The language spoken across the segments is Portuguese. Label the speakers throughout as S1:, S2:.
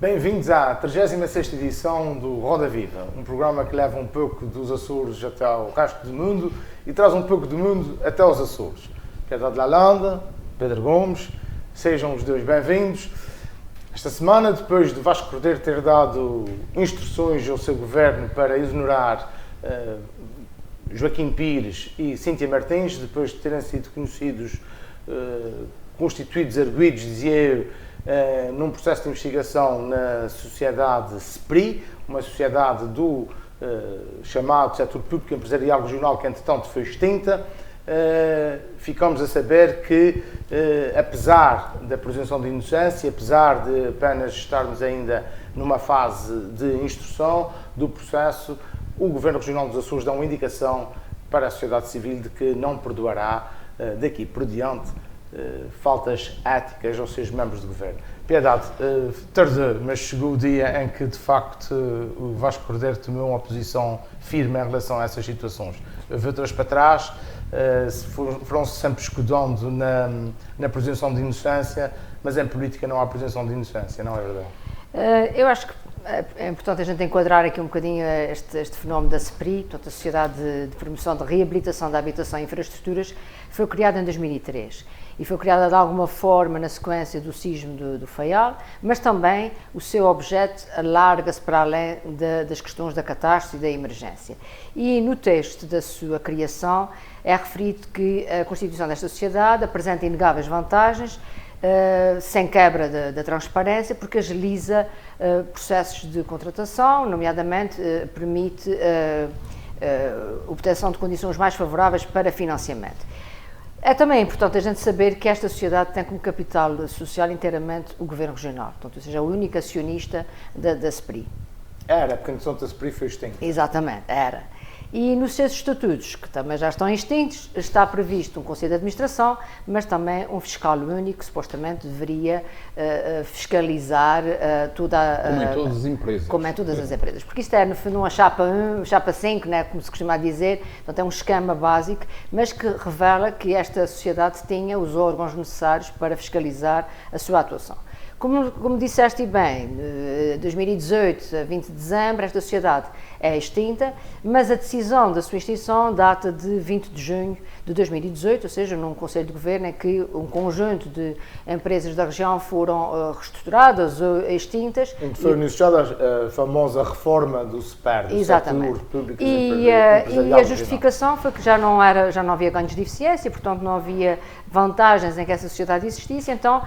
S1: Bem-vindos à 36ª edição do Roda Viva, um programa que leva um pouco dos Açores até ao resto do mundo e traz um pouco do mundo até aos Açores. Pedro de Lalanda, Pedro Gomes, sejam os dois bem-vindos. Esta semana, depois de Vasco Cordeiro ter dado instruções ao seu governo para exonerar Joaquim Pires e Cíntia Martins, depois de terem sido conhecidos, constituídos, arguidos, dizia eu, num processo de investigação na sociedade SPRI, uma sociedade do chamado setor público empresarial regional que entretanto foi extinta, ficamos a saber que, apesar da presunção de inocência, apesar de apenas estarmos ainda numa fase de instrução do processo, o Governo Regional dos Açores dá uma indicação para a sociedade civil de que não perdoará daqui por diante faltas éticas aos seus membros de governo. Piedade, tardou, mas chegou o dia em que, de facto, o Vasco Cordeiro tomou uma posição firme em relação a essas situações. Houve outras para trás, foram-se sempre escudando na presunção de inocência, mas em política não há presunção de inocência, não é verdade?
S2: Eu acho que é importante a gente enquadrar aqui um bocadinho este fenómeno da SPRI, portanto, a Sociedade de Promoção de Reabilitação da Habitação e Infraestruturas, foi criada em 2003 e foi criada de alguma forma na sequência do sismo do Faial, mas também o seu objeto alarga-se para além das questões da catástrofe e da emergência. E no texto da sua criação é referido que a constituição desta sociedade apresenta inegáveis vantagens, sem quebra da transparência, porque agiliza processos de contratação, nomeadamente permite obtenção de condições mais favoráveis para financiamento. É também importante a gente saber que esta sociedade tem como capital social inteiramente o Governo Regional, portanto, ou seja, o único acionista da SPRI.
S1: Era, porque a noção da SPRI foi extinta.
S2: Exatamente, era. E nos seus estatutos, que também já estão extintos, está previsto um Conselho de Administração, mas também um fiscal único que supostamente deveria fiscalizar toda a...
S3: Como em todas as empresas.
S2: Como em todas as empresas. Porque isto é, no fundo, uma chapa 1, chapa 5, né, como se costuma dizer, portanto é um esquema básico, mas que revela que esta sociedade tinha os órgãos necessários para fiscalizar a sua atuação. Como disseste bem, 2018 a 20 de dezembro, esta sociedade é extinta, mas a decisão da sua extinção data de 20 de junho de 2018, ou seja, num Conselho de Governo em que um conjunto de empresas da região foram reestruturadas ou extintas.
S1: Em que foi anunciada a famosa reforma do SPER, do Setor Público
S2: e a justificação foi que já não havia ganhos de eficiência, portanto não havia vantagens em que essa sociedade existisse, então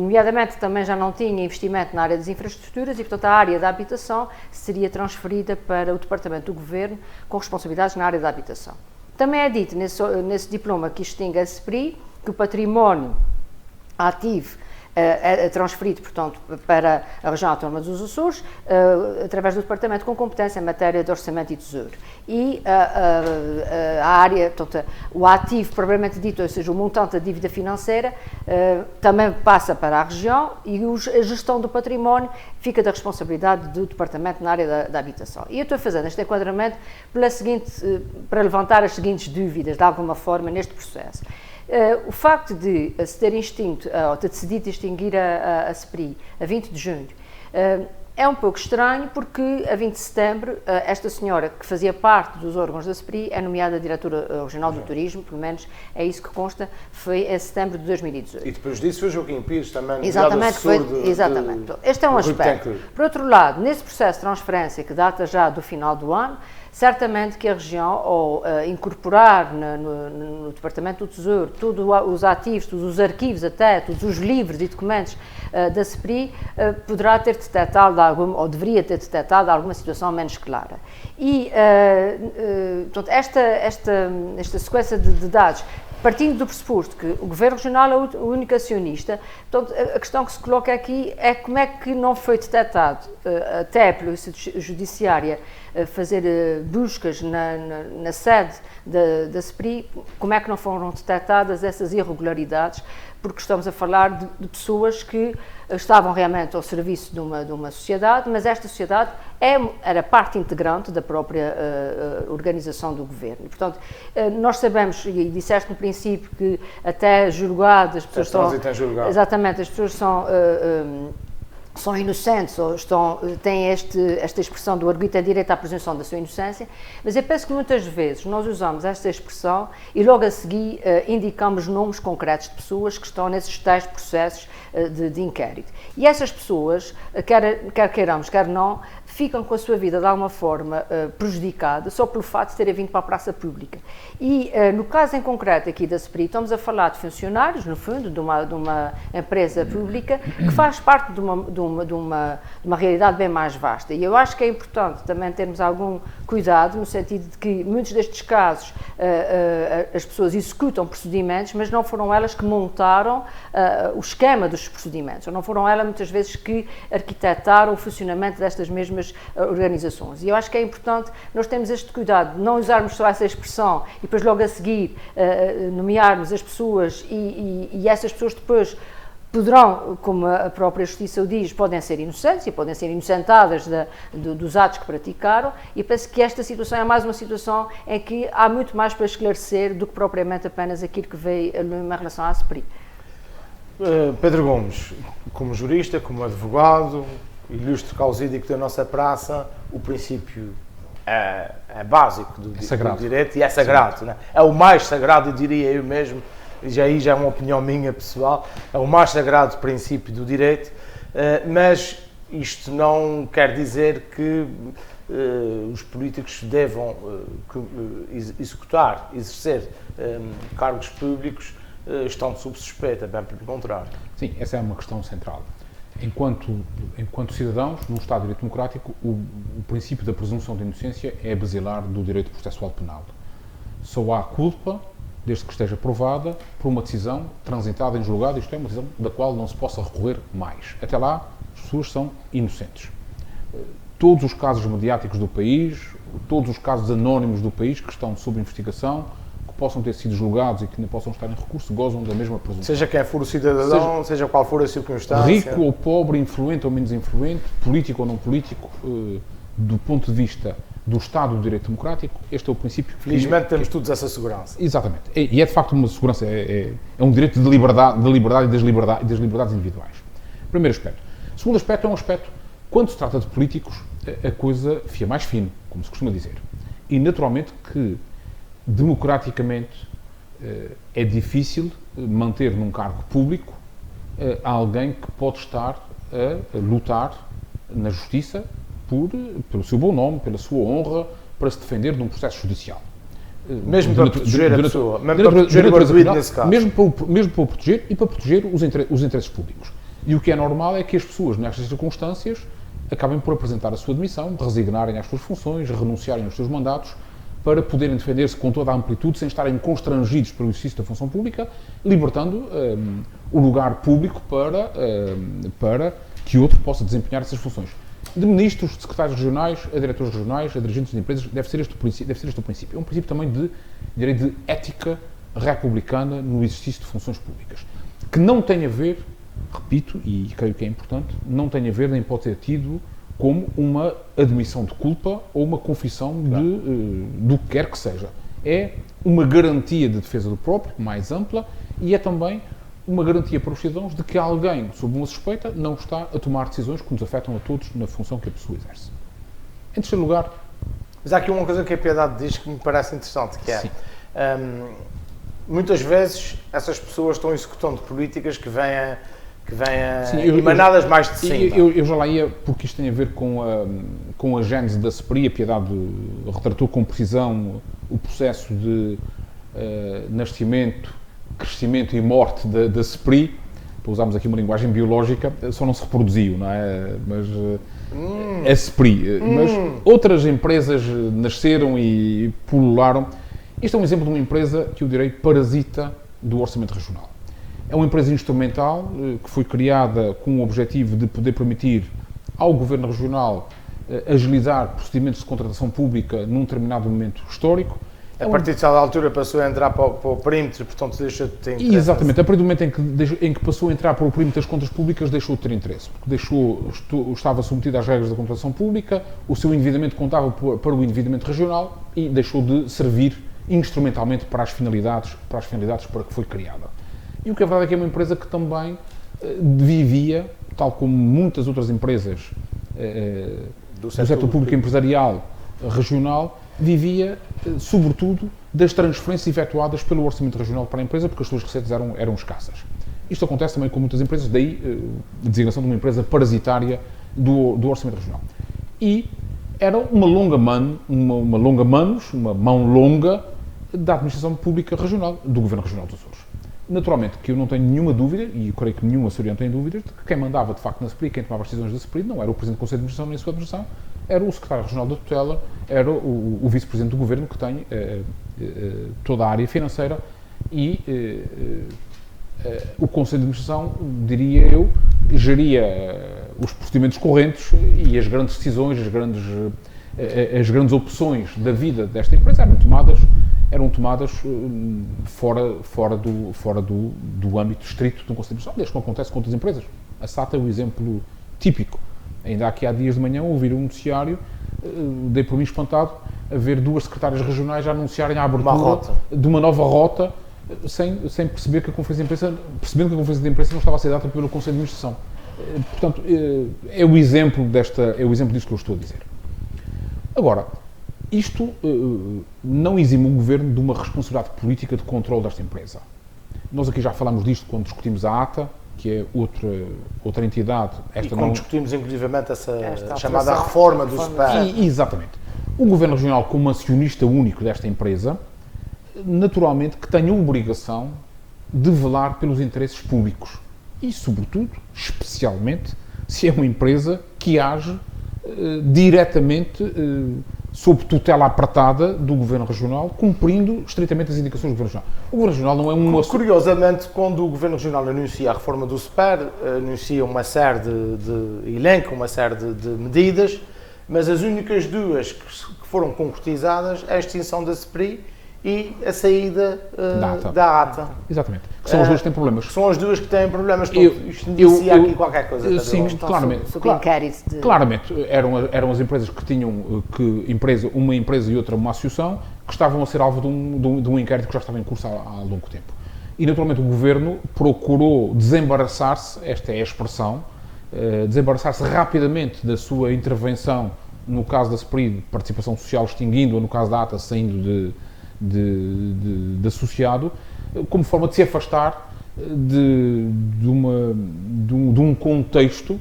S2: nomeadamente também já não tinha investimento na área das infraestruturas e, portanto, a área da habitação seria transferida para o Departamento do Governo com responsabilidades na área da habitação. Também é dito nesse diploma que extingue a SPRI que o património ativo é transferido, portanto, para a região autónoma dos Açores, através do Departamento com competência em matéria de orçamento e tesouro. E a área, portanto, o ativo propriamente dito, ou seja, o montante da dívida financeira, também passa para a região e a gestão do património fica da responsabilidade do Departamento na área da habitação. E eu estou fazendo este enquadramento para levantar as seguintes dúvidas, de alguma forma, neste processo. O facto de se ter extinto, ou ter decidido extinguir a SPRI a 20 de junho, é um pouco estranho porque a 20 de setembro esta senhora que fazia parte dos órgãos da SPRI é nomeada Diretora Regional do Turismo, pelo menos é isso que consta, foi em setembro de 2018.
S1: E depois disso foi Joaquim Pires também.
S2: Exatamente, exatamente. Este é um aspecto. Por outro lado, nesse processo de transferência que data já do final do ano, certamente que a região, ao incorporar no Departamento do Tesouro todos os ativos, todos os arquivos até, todos os livros e documentos da SPRI, poderá ter detectado ou deveria ter detectado alguma situação menos clara. E, portanto, esta sequência de dados, partindo do pressuposto que o Governo Regional é o único acionista, portanto, a questão que se coloca aqui é como é que não foi detectado, até pela Judiciária, fazer buscas na sede da SPRI, como é que não foram detectadas essas irregularidades, porque estamos a falar de pessoas que estavam realmente ao serviço de uma sociedade, mas esta sociedade era parte integrante da própria organização do governo. E, portanto, nós sabemos, e disseste no princípio, que até julgadas, as pessoas são...
S1: Exatamente,
S2: as pessoas são inocentes ou têm esta expressão do arguido tem direito à presunção da sua inocência, mas eu penso que muitas vezes nós usamos esta expressão e logo a seguir indicamos nomes concretos de pessoas que estão nesses tais processos de inquérito. E essas pessoas, quer queiramos, quer não, ficam com a sua vida de alguma forma prejudicada só pelo fato de terem vindo para a praça pública. E no caso em concreto aqui da SPRI, estamos a falar de funcionários, no fundo, de uma empresa pública que faz parte de uma realidade bem mais vasta. E eu acho que é importante também termos algum cuidado, no sentido de que muitos destes casos as pessoas executam procedimentos, mas não foram elas que montaram o esquema dos procedimentos, ou não foram elas muitas vezes que arquitetaram o funcionamento destas mesmas organizações. E eu acho que é importante nós termos este cuidado de não usarmos só essa expressão e depois logo a seguir nomearmos as pessoas e essas pessoas depois poderão, como a própria Justiça o diz, podem ser inocentes e podem ser inocentadas dos atos que praticaram, e penso que esta situação é mais uma situação em que há muito mais para esclarecer do que propriamente apenas aquilo que veio em relação à SPRI.
S1: Pedro Gomes, como jurista, como advogado, ilustre causídico da nossa praça, o princípio é básico do direito e é sagrado. Né? É o mais sagrado, eu diria eu mesmo, e aí já é uma opinião minha pessoal, é o mais sagrado princípio do direito, mas isto não quer dizer que os políticos devam exercer cargos públicos estando sob suspeita, bem pelo contrário.
S3: Sim, essa é uma questão central. Enquanto cidadãos, num Estado de Direito Democrático, o princípio da presunção de inocência é basilar do direito processual penal. Só há culpa, desde que esteja provada, por uma decisão transitada em julgado, isto é, uma decisão da qual não se possa recorrer mais. Até lá, as pessoas são inocentes. Todos os casos mediáticos do país, todos os casos anónimos do país que estão sob investigação, possam ter sido julgados e que não possam estar em recurso, gozam da mesma presunção.
S1: Seja quem for o cidadão, seja qual for a circunstância.
S3: Rico ou pobre, influente ou menos influente, político ou não político, do ponto de vista do Estado do Direito Democrático, este é o princípio.
S1: Felizmente temos todos essa segurança.
S3: Exatamente. E é de facto uma segurança, é um direito de liberdade e das liberdades individuais. Primeiro aspecto. Segundo aspecto é um aspecto, quando se trata de políticos, a coisa fica mais fino, como se costuma dizer. E naturalmente que democraticamente é difícil manter num cargo público alguém que pode estar a lutar na justiça pelo seu bom nome, pela sua honra, para se defender de um processo judicial.
S1: Mesmo para proteger a pessoa, mesmo para proteger o arguido nesse caso.
S3: Mesmo para o proteger e para proteger os interesses públicos. E o que é normal é que as pessoas, nestas circunstâncias, acabem por apresentar a sua demissão, resignarem às suas funções, renunciarem aos seus mandatos, para poderem defender-se com toda a amplitude, sem estarem constrangidos pelo exercício da função pública, libertando o lugar público para que outro possa desempenhar essas funções. De ministros, de secretários regionais, a diretores regionais, a dirigentes de empresas, deve ser este o princípio. É um princípio também de ética republicana no exercício de funções públicas, que não tem a ver, repito, e creio que é importante, não tem a ver, nem pode ter tido como uma admissão de culpa ou uma confissão do que quer que seja. É uma garantia de defesa do próprio, mais ampla, e é também uma garantia para os cidadãos de que alguém, sob uma suspeita, não está a tomar decisões que nos afetam a todos na função que a pessoa exerce. Em terceiro lugar...
S1: Mas há aqui uma coisa que a Piedade diz que me parece interessante, que é... muitas vezes essas pessoas estão executando políticas que vêm emanadas mais de cima.
S3: Eu já lá ia, porque isto tem a ver com a gênese da SPRI. A Piedade retratou com precisão o processo de nascimento, crescimento e morte da SPRI. Para usarmos aqui uma linguagem biológica, só não se reproduziu, não é? Mas a SPRI. Mas outras empresas nasceram e pulularam. Isto é um exemplo de uma empresa que o direito parasita do orçamento regional. É uma empresa instrumental que foi criada com o objetivo de poder permitir ao Governo Regional agilizar procedimentos de contratação pública num determinado momento histórico.
S1: A partir de certa altura passou a entrar para o perímetro, portanto deixou de ter interesse.
S3: Exatamente, a partir do momento em que passou a entrar para o perímetro das contas públicas, deixou de ter interesse, porque estava submetido às regras da contratação pública, o seu endividamento contava para o endividamento regional e deixou de servir instrumentalmente para as finalidades para que foi criada. E o que é verdade é que é uma empresa que também vivia tal como muitas outras empresas do setor público empresarial regional, vivia, sobretudo, das transferências efetuadas pelo orçamento regional para a empresa, porque as suas receitas eram escassas. Isto acontece também com muitas empresas, daí a designação de uma empresa parasitária do orçamento regional. E era uma mão longa da administração pública regional, do Governo Regional dos Açores. Naturalmente que eu não tenho nenhuma dúvida, e eu creio que nenhum açoriano tem dúvidas, de que quem mandava de facto na SPRI, quem tomava as decisões da SPRI, não era o Presidente do Conselho de Administração nem a sua administração, era o Secretário Regional da Tutela, era o Vice-Presidente do Governo, que tem toda a área financeira, e o Conselho de Administração, diria eu, geria os procedimentos correntes e as grandes decisões, as grandes opções da vida desta empresa eram tomadas fora do âmbito estrito de um Conselho de Administração, desde que não acontece com outras empresas. A SATA é o exemplo típico. Ainda aqui há dias de manhã ouvi um noticiário, dei por mim espantado, a ver duas secretárias regionais a anunciarem a abertura de uma nova rota, sem perceber que a conferência de imprensa, percebendo que a conferência de imprensa não estava a ser dada pelo Conselho de Administração. Portanto, é o exemplo disso que eu estou a dizer. Agora, isto não exime o Governo de uma responsabilidade política de controle desta empresa. Nós aqui já falámos disto quando discutimos a ATA, que é outra entidade.
S1: Quando discutimos inclusivamente essa chamada reforma do SPAR.
S3: Exatamente. O Governo Regional, como acionista único desta empresa, naturalmente que tem a obrigação de velar pelos interesses públicos e, sobretudo, especialmente, se é uma empresa que age diretamente sob tutela apertada do Governo Regional, cumprindo estritamente as indicações do Governo Regional. O Governo Regional não é uma...
S1: Curiosamente, quando o Governo Regional anuncia a reforma do SPAR, anuncia uma série uma série de medidas, mas as únicas duas que foram concretizadas é a extinção da SPRI e a saída da ATA.
S3: Exatamente. Que são as duas que têm problemas.
S1: São as duas que têm problemas. Isto indicia aqui qualquer coisa.
S3: Sim, claramente. Claramente. Eram as empresas que tinham, uma empresa e outra uma associação, que estavam a ser alvo de um inquérito que já estava em curso há longo tempo. E, naturalmente, o Governo procurou desembaraçar-se, esta é a expressão, desembaraçar-se rapidamente da sua intervenção, no caso da SPRI, de participação social, extinguindo, ou no caso da ATA, saindo de associado, como forma de se afastar de um contexto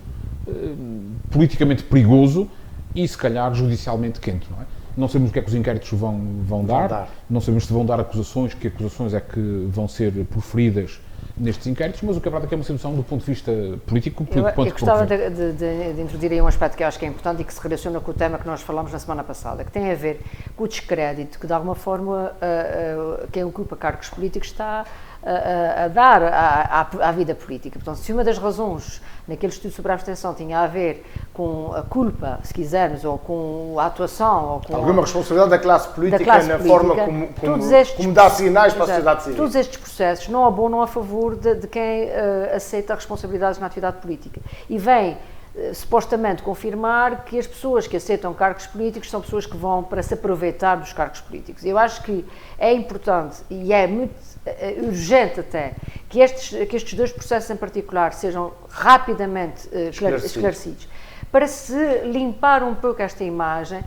S3: politicamente perigoso e, se calhar, judicialmente quente, não é? Não sabemos o que é que os inquéritos vão dar, não sabemos se vão dar acusações, que acusações é que vão ser proferidas nestes inquéritos, mas o que é verdade é que é uma situação do ponto de vista político.
S2: Eu gostava de introduzir aí um aspecto que eu acho que é importante e que se relaciona com o tema que nós falámos na semana passada, que tem a ver com o descrédito que, de alguma forma, quem ocupa cargos políticos está a dar à vida política. Portanto, se uma das razões naquele estudo sobre a abstenção tinha a ver com a culpa, se quisermos, ou com a atuação, ou com
S1: alguma responsabilidade da classe política na forma como dá sinais para a sociedade civil.
S2: Todos estes processos não abonam a favor de quem aceita responsabilidades na atividade política. E vem supostamente confirmar que as pessoas que aceitam cargos políticos são pessoas que vão para se aproveitar dos cargos políticos. Eu acho que é importante e é muito urgente até que estes dois processos em particular sejam rapidamente esclarecidos, para se limpar um pouco esta imagem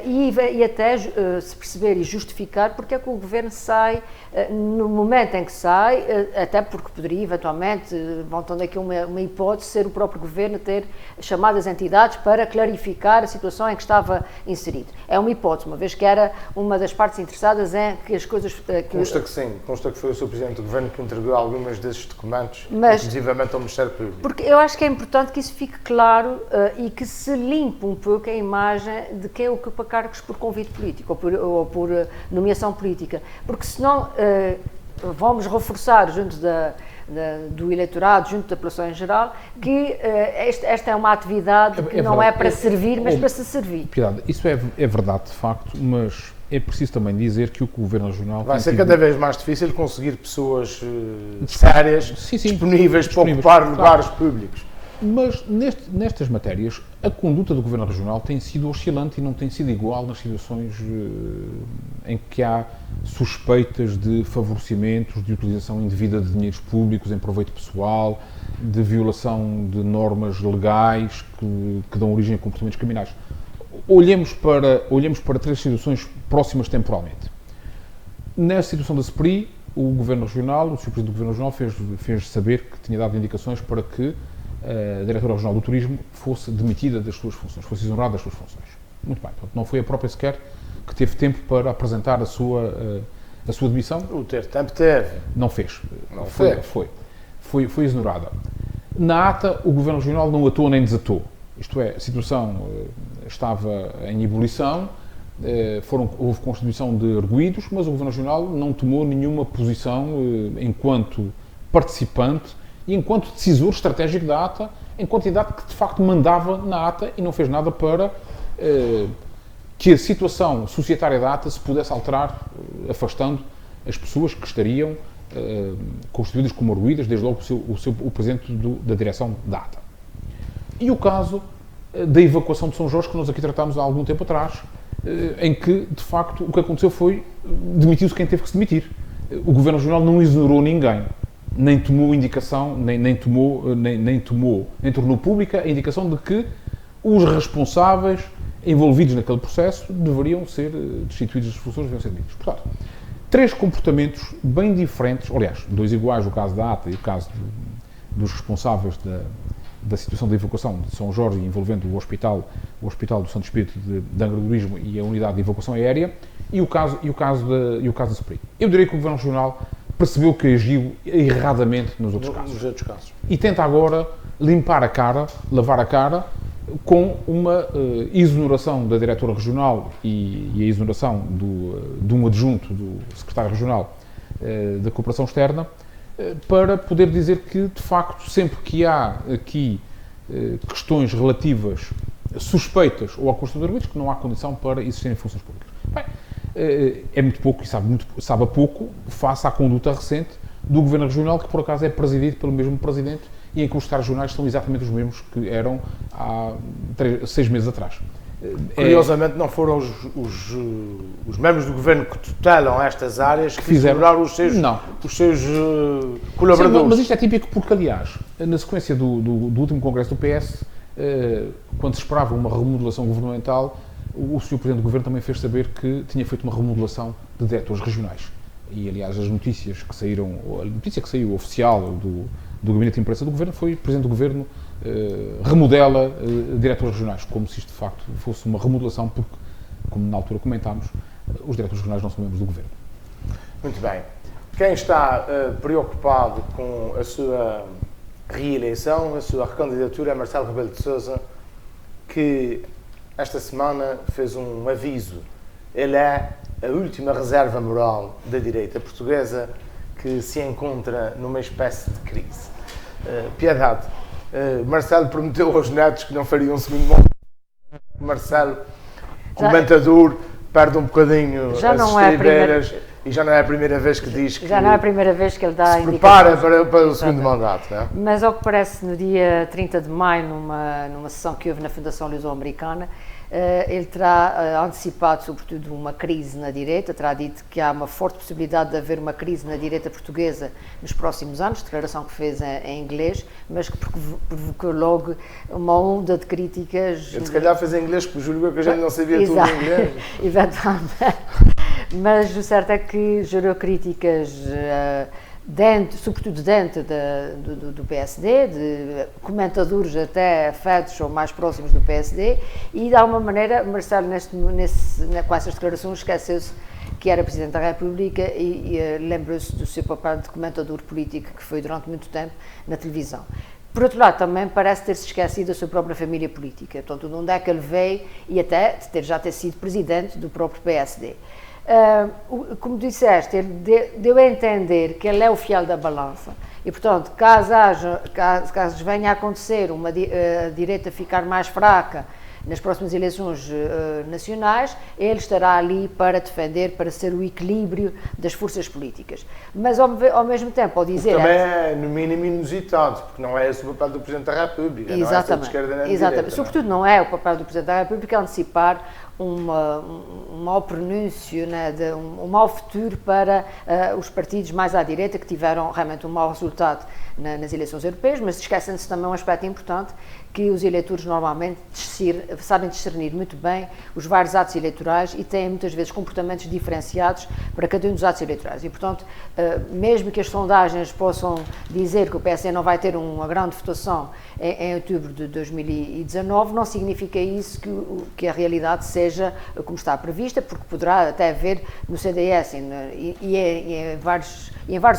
S2: e até se perceber e justificar porque é que o Governo sai no momento em que sai, até porque poderia eventualmente, voltando aqui uma hipótese, ser o próprio Governo ter chamado as entidades para clarificar a situação em que estava inserido. É uma hipótese, uma vez que era uma das partes interessadas em que as coisas...
S1: Consta que sim, consta que foi o Sr. Presidente do Governo que entregou alguns desses documentos, inclusivamente ao Ministério Público.
S2: Porque eu acho que é importante que isso fique claro e que se limpe um pouco a imagem de quem ocupa cargos por convite político ou por nomeação política, porque senão vamos reforçar junto do eleitorado, junto da população em geral, que esta é uma atividade que não é para servir, mas para se servir.
S3: Piedade, isso é verdade de facto, mas é preciso também dizer que o Governo Regional...
S1: Vai ser cada vez mais difícil conseguir pessoas sérias, disponíveis para ocupar lugares públicos.
S3: Mas nestas matérias, a conduta do Governo Regional tem sido oscilante e não tem sido igual nas situações em que há suspeitas de favorecimentos, de utilização indevida de dinheiros públicos em proveito pessoal, de violação de normas legais que dão origem a comportamentos criminais. Olhemos para 3 situações próximas temporalmente. Nessa situação da SPRI, o Governo Regional, o Sr. Presidente do Governo Regional fez saber que tinha dado indicações para que a Diretora Regional do Turismo fosse demitida das suas funções, fosse exonerada das suas funções. Muito bem, portanto, não foi a própria sequer que teve tempo para apresentar a sua demissão.
S1: O ter tempo teve.
S3: Não fez.
S1: Não
S3: foi exonerada. Na ata, o Governo Regional não atuou nem desatou. Isto é, a situação estava em ebulição, houve constituição de arguidos, mas o Governo Regional não tomou nenhuma posição enquanto participante e enquanto decisor estratégico da ata, enquanto entidade que de facto mandava na ata e não fez nada para que a situação societária da ata se pudesse alterar, afastando as pessoas que estariam constituídas como arguidas, desde logo o presidente da direção da ata. E o caso da evacuação de São Jorge, que nós aqui tratámos há algum tempo atrás, em que, de facto, o que aconteceu foi demitiu-se quem teve que se demitir. O Governo Regional não exonerou ninguém, nem tomou indicação, nem tornou pública a indicação de que os responsáveis envolvidos naquele processo deveriam ser destituídos das funções, deveriam ser demitidos. Portanto, 3 comportamentos bem diferentes, aliás, 2 iguais, o caso da ATA e o caso dos responsáveis da situação da evacuação de São Jorge, envolvendo o Hospital do Santo Espírito de Angra do Heroísmo e a Unidade de Evacuação Aérea, e o caso da SPRI. Eu diria que o Governo Regional percebeu que agiu erradamente nos outros casos. E tenta agora lavar a cara, com uma exoneração da Diretora Regional e a exoneração de um adjunto do Secretário Regional da Cooperação Externa, para poder dizer que, de facto, sempre que há aqui questões relativas, suspeitas ou à constituição de arguidos, que não há condição para existirem funções públicas. Bem, é muito pouco e sabe a pouco face à conduta recente do Governo Regional, que por acaso é presidido pelo mesmo Presidente e em que os secretários regionais são exatamente os mesmos que eram há 6 meses atrás.
S1: Curiosamente, não foram os membros do Governo que tutelam estas áreas que fizeram os seus colaboradores.
S3: Sim, mas isto é típico porque, aliás, na sequência do último Congresso do PS, quando se esperava uma remodelação governamental, o Sr. Presidente do Governo também fez saber que tinha feito uma remodelação de diretores regionais. E, aliás, as notícias que saíram, a notícia que saiu oficial do Gabinete de Imprensa do Governo foi que o Presidente do Governo remodela diretores regionais, como se isto de facto fosse uma remodelação, porque, como na altura comentámos, os diretores regionais não são membros do Governo.
S1: Muito bem. Quem está preocupado com a sua reeleição, a sua recandidatura, é Marcelo Rebelo de Sousa, que esta semana fez um aviso. Ele é a última reserva moral da direita portuguesa que se encontra numa espécie de crise. Piedade. Marcelo prometeu aos netos que não faria um segundo mandato. Marcelo, comentador, perde um bocadinho as estribeiras e já não é a primeira vez que diz que
S2: já não é a primeira vez que ele dá
S1: se prepara para o segundo mandato. Não é?
S2: Mas ao que parece, no dia 30 de maio, numa sessão que houve na Fundação Luso-Americana, ele terá antecipado, sobretudo, uma crise na direita, terá dito que há uma forte possibilidade de haver uma crise na direita portuguesa nos próximos anos, declaração que fez em inglês, mas que provocou logo uma onda de críticas.
S1: Ele se calhar fez em inglês, porque julgou que a gente não sabia tudo em inglês.
S2: Eventualmente. Mas o certo é que gerou críticas sobretudo dentro do PSD, de comentadores até afetos ou mais próximos do PSD, e de alguma maneira Marcelo, com essas declarações, esqueceu-se que era Presidente da República e lembrou-se do seu papel de comentador político que foi durante muito tempo na televisão. Por outro lado, também parece ter-se esquecido da sua própria família política, portanto, de onde é que ele veio e até de já ter sido Presidente do próprio PSD. Como disseste, ele deu a entender que ele é o fiel da balança e, portanto, caso venha a acontecer a direita ficar mais fraca nas próximas eleições nacionais, ele estará ali para defender, para ser o equilíbrio das forças políticas. Mas, ao mesmo tempo, ao dizer...
S1: Também é, no mínimo, inusitado, porque não é esse o papel do Presidente da República,
S2: exatamente,
S1: não é essa de esquerda nem de direita.
S2: Sobretudo não é o papel do Presidente da República antecipar um mau pronúncio, né, um mau futuro para os partidos mais à direita, que tiveram realmente um mau resultado nas eleições europeias, mas esquecem-se também um aspecto importante, que os eleitores normalmente sabem discernir muito bem os vários atos eleitorais e têm muitas vezes comportamentos diferenciados para cada um dos atos eleitorais. E, portanto, mesmo que as sondagens possam dizer que o PSD não vai ter uma grande votação em outubro de 2019, não significa isso que a realidade seja como está prevista, porque poderá até haver no CDS e em vários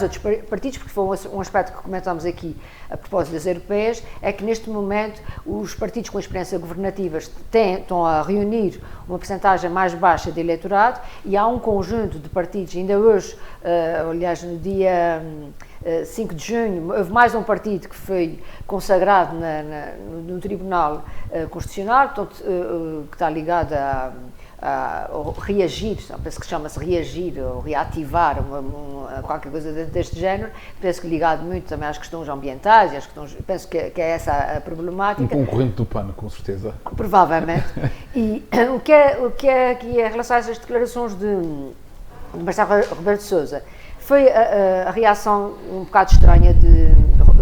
S2: outros partidos, porque foi um aspecto que comentámos aqui a propósito das europeias, é que neste momento os partidos com experiência governativa estão a reunir uma percentagem mais baixa de eleitorado e há um conjunto de partidos, ainda hoje, aliás no dia 5 de junho, houve mais um partido que foi consagrado no Tribunal Constitucional, portanto, que está ligado ou reagir, penso que chama-se reagir ou reativar, qualquer coisa deste género, penso que ligado muito também às questões ambientais, penso que é essa a problemática.
S3: Um concorrente do PAN, com certeza.
S2: Provavelmente. E o que é aqui em relação a essas declarações de Marcelo Rebelo de Sousa, foi a reação um bocado estranha de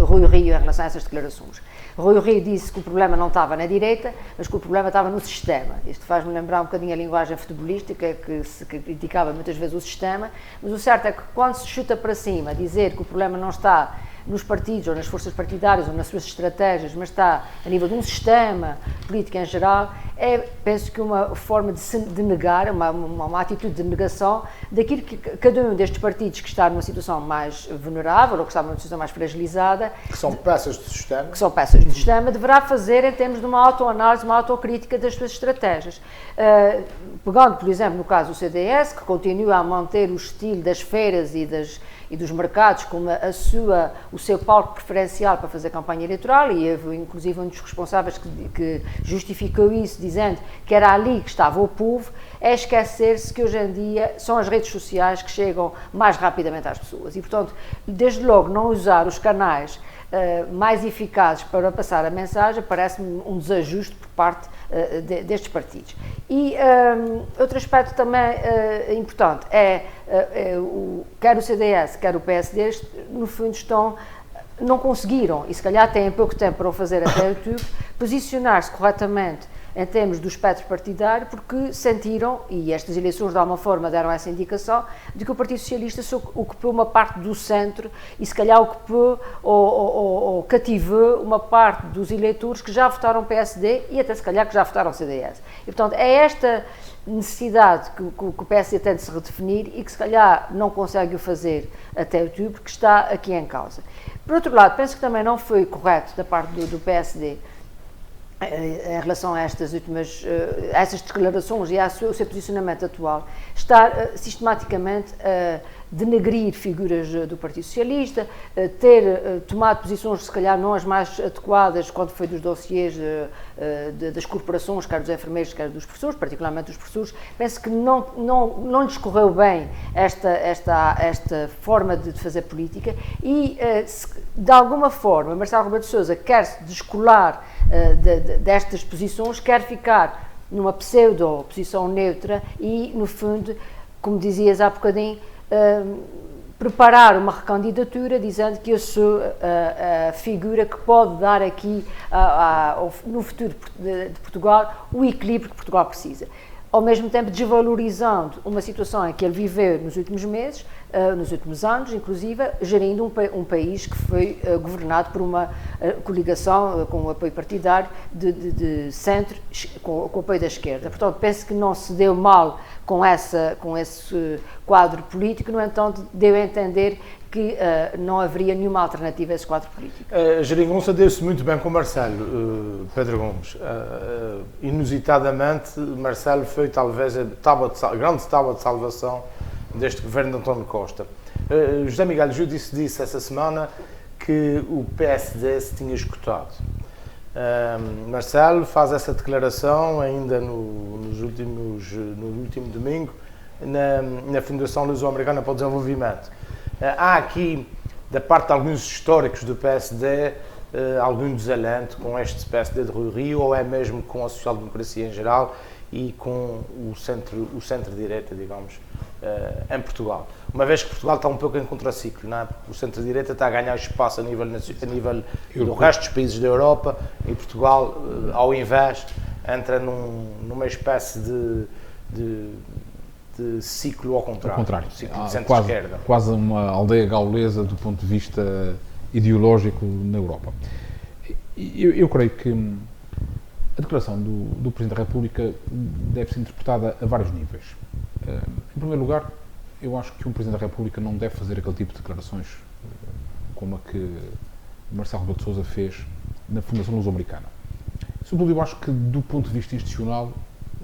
S2: Rui Rio em relação a essas declarações. Rui Rio disse que o problema não estava na direita, mas que o problema estava no sistema. Isto faz-me lembrar um bocadinho a linguagem futebolística, que se criticava muitas vezes o sistema, mas o certo é que quando se chuta para cima, dizer que o problema não está nos partidos ou nas forças partidárias ou nas suas estratégias, mas está a nível de um sistema político em geral, penso que uma forma de negar, uma atitude de negação daquilo que cada um destes partidos que está numa situação mais vulnerável ou que está numa situação mais fragilizada,
S1: que são peças do sistema,
S2: deverá fazer em termos de uma autoanálise, uma autocrítica das suas estratégias. Pegando, por exemplo, no caso do CDS, que continua a manter o estilo das feiras e dos mercados como o seu palco preferencial para fazer campanha eleitoral, e houve inclusive um dos responsáveis que justificou isso dizendo que era ali que estava o povo, é esquecer-se que hoje em dia são as redes sociais que chegam mais rapidamente às pessoas e, portanto, desde logo não usar os canais mais eficazes para passar a mensagem parece-me um desajuste por parte destes partidos. E outro aspecto também importante quer o CDS, quer o PSD, no fundo não conseguiram, e se calhar têm pouco tempo para o fazer até outubro, posicionar-se corretamente em termos do espectro partidário, porque sentiram, e estas eleições de alguma forma deram essa indicação, de que o Partido Socialista ocupou uma parte do centro e se calhar ocupou ou cativou uma parte dos eleitores que já votaram PSD e até se calhar que já votaram CDS. E, portanto, é esta necessidade que o PSD tem de se redefinir e que se calhar não consegue o fazer até outubro, que está aqui em causa. Por outro lado, penso que também não foi correto da parte do PSD em relação a essas declarações e ao seu posicionamento atual, estar sistematicamente a denegrir figuras do Partido Socialista, ter tomado posições se calhar não as mais adequadas quando foi dos dossiês das corporações, quer dos enfermeiros, quer dos professores, particularmente dos professores. Penso que não lhes correu bem esta forma de fazer política e, de alguma forma, Marcelo Rebelo de Sousa quer se descolar destas posições, quer ficar numa pseudo-posição neutra e, no fundo, como dizias há bocadinho, preparar uma recandidatura dizendo que eu sou a figura que pode dar aqui, no futuro de Portugal, o equilíbrio que Portugal precisa. Ao mesmo tempo desvalorizando uma situação em que ele viveu nos últimos meses, nos últimos anos, inclusive, gerindo um país que foi governado por uma coligação com o apoio partidário de centro, com o apoio da esquerda. Portanto, penso que não se deu mal com esse quadro político, no entanto, deu a entender que não haveria nenhuma alternativa a esse quadro político.
S1: A geringonça deu-se muito bem com Marcelo, Pedro Gomes. Inusitadamente, Marcelo foi talvez a grande tábua de salvação deste governo de António Costa. José Miguel Júdice disse essa semana que o PSD se tinha escutado. Marcelo faz essa declaração ainda no último domingo na Fundação Luso-Americana para o Desenvolvimento. Há aqui, da parte de alguns históricos do PSD, algum desalento com este PSD de Rui Rio, ou é mesmo com a social-democracia em geral e com o centro-direita, digamos, em Portugal. Uma vez que Portugal está um pouco em contraciclo, não é? Porque o centro-direita está a ganhar espaço a nível do resto dos países da Europa e Portugal, ao invés, entra numa espécie de ciclo ao contrário. Ciclo de centro-esquerda.
S3: Quase uma aldeia gaulesa do ponto de vista ideológico na Europa. Eu creio que a declaração do Presidente da República deve ser interpretada a vários níveis. Em primeiro lugar, eu acho que um Presidente da República não deve fazer aquele tipo de declarações como a que Marcelo Rebelo de Sousa fez na Fundação Luso-Americana. Sobretudo, eu acho que, do ponto de vista institucional,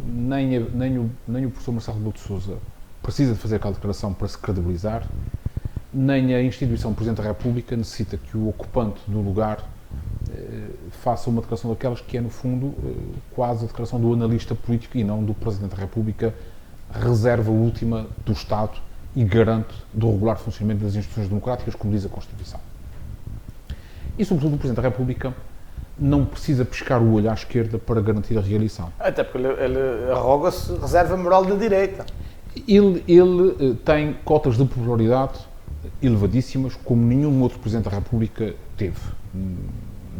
S3: nem o professor Marcelo Rebelo de Sousa precisa de fazer aquela declaração para se credibilizar, nem a instituição Presidente da República necessita que o ocupante do lugar faça uma declaração daquelas que é, no fundo, quase a declaração do analista político e não do Presidente da República, reserva última do Estado e garante do regular funcionamento das instituições democráticas, como diz a Constituição. E, sobretudo, o Presidente da República não precisa pescar o olho à esquerda para garantir a reeleição.
S1: Até porque ele arroga-se reserva moral da direita.
S3: Ele tem cotas de popularidade elevadíssimas, como nenhum outro Presidente da República teve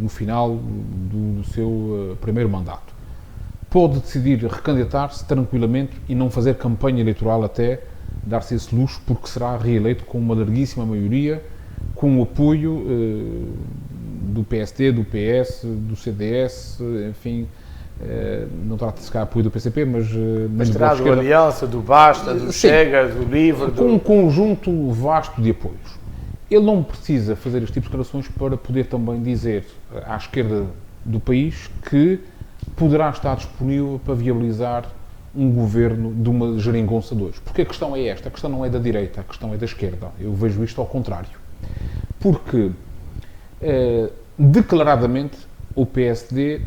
S3: no final do seu primeiro mandato. Pode decidir recandidatar-se tranquilamente e não fazer campanha eleitoral até dar-se esse luxo, porque será reeleito com uma larguíssima maioria, com o apoio do PSD, do PS, do CDS, enfim, não trata-se cá apoio do PCP, mas
S1: terá do Aliança, do Basta, do Chega, do Livre...
S3: Com um conjunto vasto de apoios. Ele não precisa fazer este tipo de declarações para poder também dizer à esquerda do país que poderá estar disponível para viabilizar um governo de uma geringonça 2. Porque a questão é esta, a questão não é da direita, a questão é da esquerda. Eu vejo isto ao contrário. Porque, declaradamente, o PSD,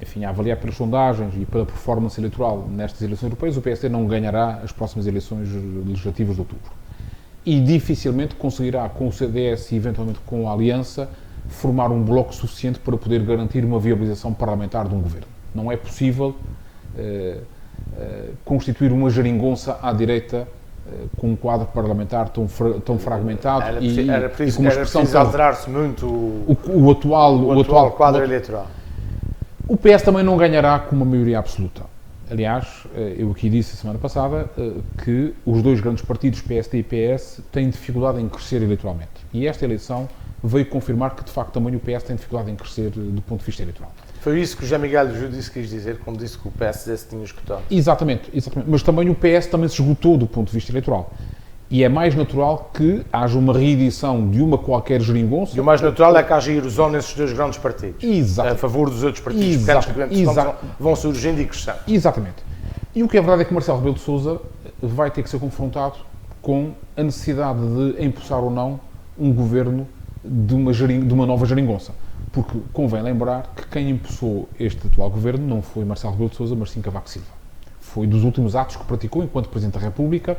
S3: enfim, a avaliar pelas sondagens e pela performance eleitoral nestas eleições europeias, o PSD não ganhará as próximas eleições legislativas de outubro. E dificilmente conseguirá, com o CDS e eventualmente com a Aliança, formar um bloco suficiente para poder garantir uma viabilização parlamentar de um governo. Não é possível constituir uma geringonça à direita com um quadro parlamentar tão fragmentado
S1: era preciso alterar-se muito
S3: o atual
S1: quadro eleitoral.
S3: O PS também não ganhará com uma maioria absoluta. Aliás, eu aqui disse a semana passada que os dois grandes partidos, PSD e PS, têm dificuldade em crescer eleitoralmente. E esta eleição veio confirmar que, de facto, também o PS tem dificuldade em crescer do ponto de vista eleitoral.
S1: Foi isso que o José Miguel do Judice quis dizer, quando disse que o PSD se tinha esgotado.
S3: Exatamente. Mas também o PS também se esgotou do ponto de vista eleitoral. E é mais natural que haja uma reedição de uma qualquer geringonça.
S1: E o mais natural é que haja erosão nesses dois grandes partidos.
S3: Exato.
S1: A favor dos outros partidos, porque vão surgindo e crescendo.
S3: Exatamente. E o que é verdade é que Marcelo Rebelo de Sousa vai ter que ser confrontado com a necessidade de impulsar ou não um governo de uma nova geringonça. Porque convém lembrar que quem impulsou este atual governo não foi Marcelo Rebelo de Sousa, mas sim Cavaco Silva. Foi dos últimos atos que praticou enquanto Presidente da República.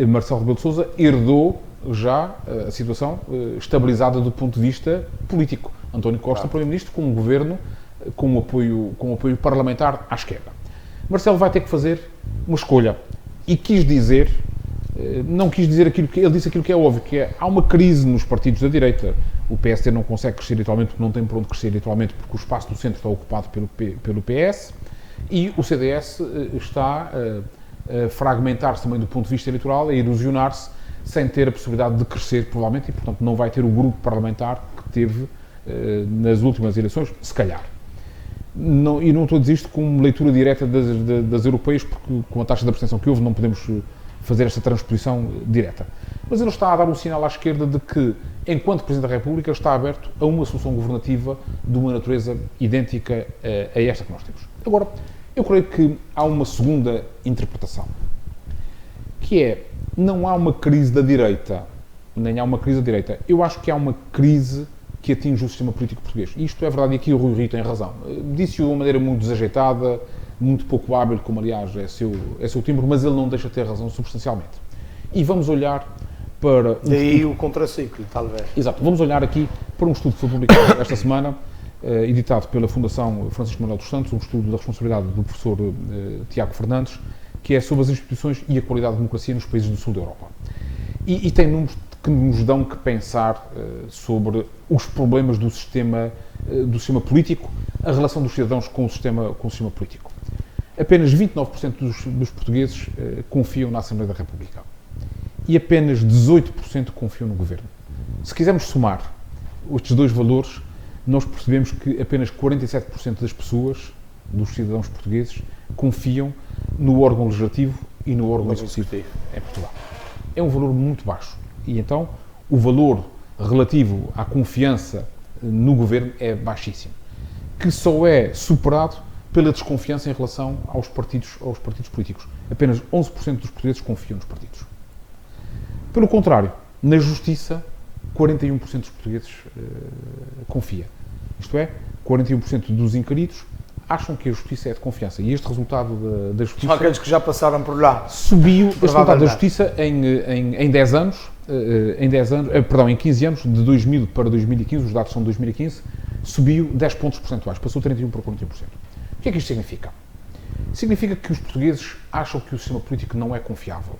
S3: Marcelo Rebelo de Sousa herdou já a situação estabilizada do ponto de vista político. António Costa, Primeiro-Ministro, com um governo com apoio parlamentar à esquerda. Marcelo vai ter que fazer uma escolha. E não quis dizer aquilo que ele disse, aquilo que é óbvio, que há uma crise nos partidos da direita. O PSD não consegue crescer eleitoralmente porque não tem por onde crescer eleitoralmente, porque o espaço do centro está ocupado pelo PS, e o CDS está a fragmentar-se também do ponto de vista eleitoral, a erosionar-se, sem ter a possibilidade de crescer, provavelmente, e, portanto, não vai ter o grupo parlamentar que teve nas últimas eleições, se calhar. E não estou a dizer isto com leitura direta das europeias, porque com a taxa de abstenção que houve não podemos fazer esta transposição direta. Mas ele está a dar um sinal à esquerda de que, enquanto Presidente da República, está aberto a uma solução governativa de uma natureza idêntica a esta que nós temos. Agora, eu creio que há uma segunda interpretação, que é, não há uma crise da direita, nem há uma crise da direita. Eu acho que há uma crise que atinge o sistema político português. E isto é verdade, e aqui o Rui Rio tem razão. Disse-o de uma maneira muito desajeitada, muito pouco hábil, como aliás é seu timbre, mas ele não deixa de ter razão substancialmente. E vamos olhar para...
S1: Daí o contraciclo, talvez.
S3: Exato. Vamos olhar aqui para um estudo que foi publicado esta semana, editado pela Fundação Francisco Manuel dos Santos, um estudo da responsabilidade do professor Tiago Fernandes, que é sobre as instituições e a qualidade da democracia nos países do sul da Europa. E tem números que nos dão que pensar sobre os problemas do sistema político, a relação dos cidadãos com o sistema político. Apenas 29% dos portugueses confiam na Assembleia da República e apenas 18% confiam no Governo. Se quisermos somar estes dois valores, nós percebemos que apenas 47% das pessoas, dos cidadãos portugueses, confiam no órgão legislativo e no órgão executivo em Portugal. É um valor muito baixo. E então o valor relativo à confiança no Governo é baixíssimo, que só é superado pela desconfiança em relação aos partidos políticos. Apenas 11% dos portugueses confiam nos partidos. Pelo contrário, na Justiça, 41% dos portugueses confia. Isto é, 41% dos inquiridos acham que a Justiça é de confiança. E este resultado da Justiça...
S1: São aqueles que já passaram por lá.
S3: Subiu, este resultado da Justiça em 10 anos, em 15 anos, de 2000 para 2015, os dados são de 2015, subiu 10 pontos percentuais, passou de 31% para 41%. O que é que isto significa? Significa que os portugueses acham que o sistema político não é confiável,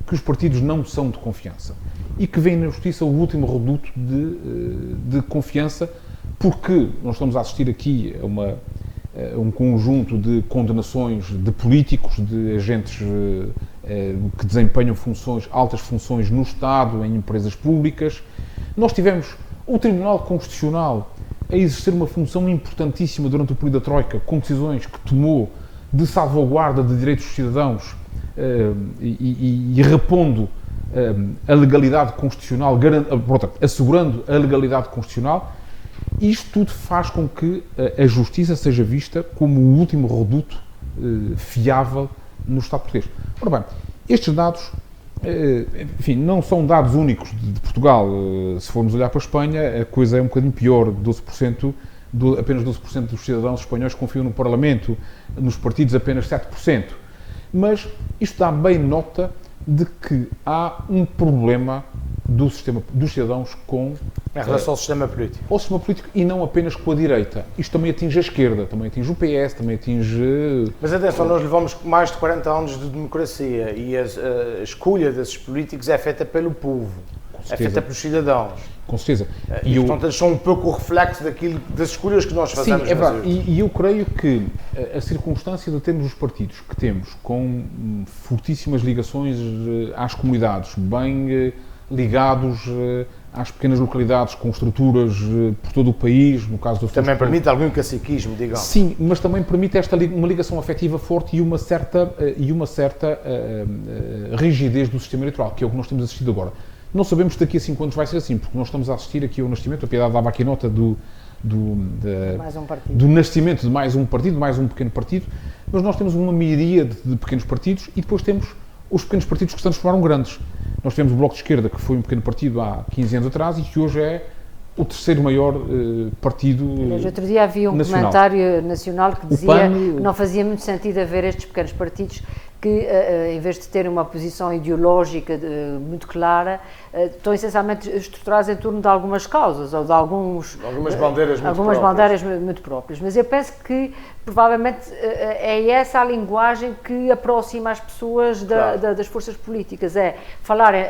S3: que os partidos não são de confiança e que veem na Justiça o último reduto de confiança, porque nós estamos a assistir aqui a um conjunto de condenações de políticos, de agentes que desempenham altas funções no Estado, em empresas públicas. Nós tivemos o Tribunal Constitucional a exercer uma função importantíssima durante o período da Troika, com decisões que tomou de salvaguarda de direitos dos cidadãos e repondo a legalidade constitucional, assegurando a legalidade constitucional. Isto tudo faz com que a Justiça seja vista como o último reduto fiável no Estado português. Ora bem, estes dados, enfim, não são dados únicos de Portugal. Se formos olhar para a Espanha, a coisa é um bocadinho pior. Apenas 12% dos cidadãos espanhóis confiam no Parlamento, nos partidos apenas 7%. Mas isto dá bem nota de que há um problema dos cidadãos com...
S1: Em relação ao sistema político.
S3: Ao sistema político e não apenas com a direita. Isto também atinge a esquerda, também atinge o PS, também atinge...
S1: Mas atenção, nós levamos mais de 40 anos de democracia e a escolha desses políticos é feita pelo povo, é feita pelos cidadãos.
S3: Com certeza.
S1: Portanto, eles são um pouco o reflexo das escolhas que nós fazemos.
S3: Sim, é verdade. E eu creio que a circunstância de termos os partidos que temos, com fortíssimas ligações às comunidades, bem ligados às pequenas localidades, com estruturas por todo o país, no caso do...
S1: Também permite algum caciquismo, digamos.
S3: Sim, mas também permite uma ligação afetiva forte e uma certa rigidez do sistema eleitoral, que é o que nós temos assistido agora. Não sabemos se daqui a 5 anos vai ser assim, porque nós estamos a assistir aqui ao nascimento, a Piedade dava aqui nota do nascimento de mais um partido, mais um pequeno partido, mas nós temos uma miríade de pequenos partidos e depois temos os pequenos partidos que se transformaram grandes. Nós tivemos o Bloco de Esquerda, que foi um pequeno partido há 15 anos atrás e que hoje é o terceiro maior partido nacional.
S2: Outro dia havia um comentário nacional que dizia que não fazia muito sentido haver estes pequenos partidos que, em vez de terem uma posição ideológica muito clara, estão essencialmente estruturados em torno de algumas causas ou de algumas bandeiras muito próprias. Mas eu penso que, provavelmente, é essa a linguagem que aproxima as pessoas das forças políticas, é falarem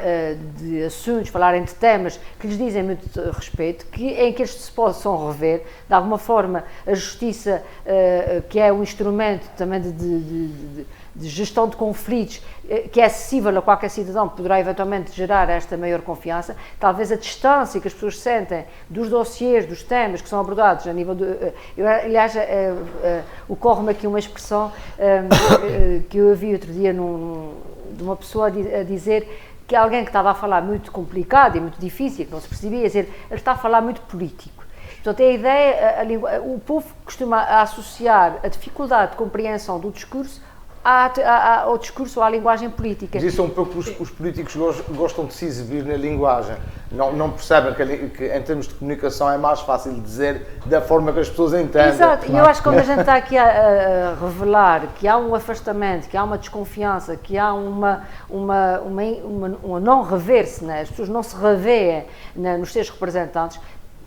S2: de assuntos, falarem de temas que lhes dizem muito respeito, em que eles se possam rever, de alguma forma, a justiça, que é um instrumento também de gestão de conflitos, que é acessível a qualquer cidadão, poderá eventualmente gerar esta maior confiança. Talvez a distância que as pessoas sentem dos dossiês, dos temas que são abordados a nível aliás, ocorre-me aqui uma expressão que eu ouvi outro dia de uma pessoa a dizer que alguém que estava a falar muito complicado e muito difícil, que não se percebia, dizer, ele está a falar muito político. Portanto, a ideia, o povo costuma associar a dificuldade de compreensão do discurso ao discurso, à linguagem política.
S1: Mas isso é um pouco os políticos gostam de se exibir na linguagem. Não percebem que em termos de comunicação é mais fácil dizer da forma que as pessoas entendem.
S2: Exato, e eu acho que quando a gente está aqui a revelar que há um afastamento, que há uma desconfiança, que há uma não rever-se, né? As pessoas não se revêem, né, nos seus representantes,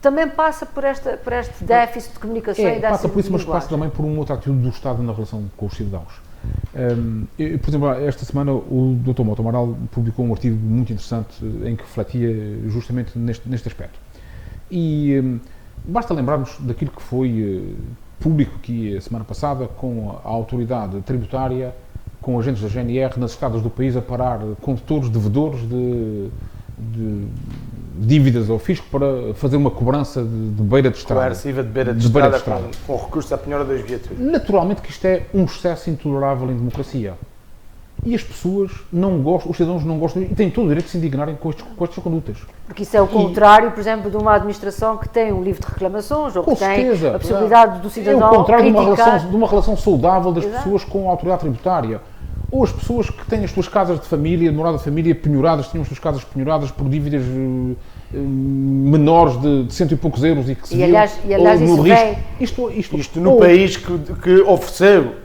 S2: também passa por este déficit de comunicação e déficit
S3: passa por isso,
S2: de
S3: mas
S2: linguagem.
S3: passa também por uma outra atitude do Estado na relação com os cidadãos. Por exemplo, esta semana o Dr. Mota Amaral publicou um artigo muito interessante em que refletia justamente neste aspecto. E basta lembrarmos daquilo que foi público aqui a semana passada com a autoridade tributária, com agentes da GNR nas estradas do país a parar condutores, devedores de dívidas ao fisco para fazer uma cobrança de beira de estrada.
S1: Coerciva de beira de estrada com recurso à penhora das viaturas.
S3: Naturalmente que isto é um excesso intolerável em democracia. E as pessoas não gostam, os cidadãos não gostam, e têm todo o direito de se indignarem com estas condutas.
S2: Porque isso é o contrário, por exemplo, de uma administração que tem um livro de reclamações, ou que tem a possibilidade do cidadão
S3: é o contrário
S2: criticar.
S3: de uma relação saudável das pessoas com a autoridade tributária. Ou as pessoas que têm as suas casas de família, de morada de família, penhoradas, tinham as suas casas penhoradas por dívidas menores de 100 e poucos euros e que se
S2: aliás,
S3: no risco.
S1: Isto no país que ofereceu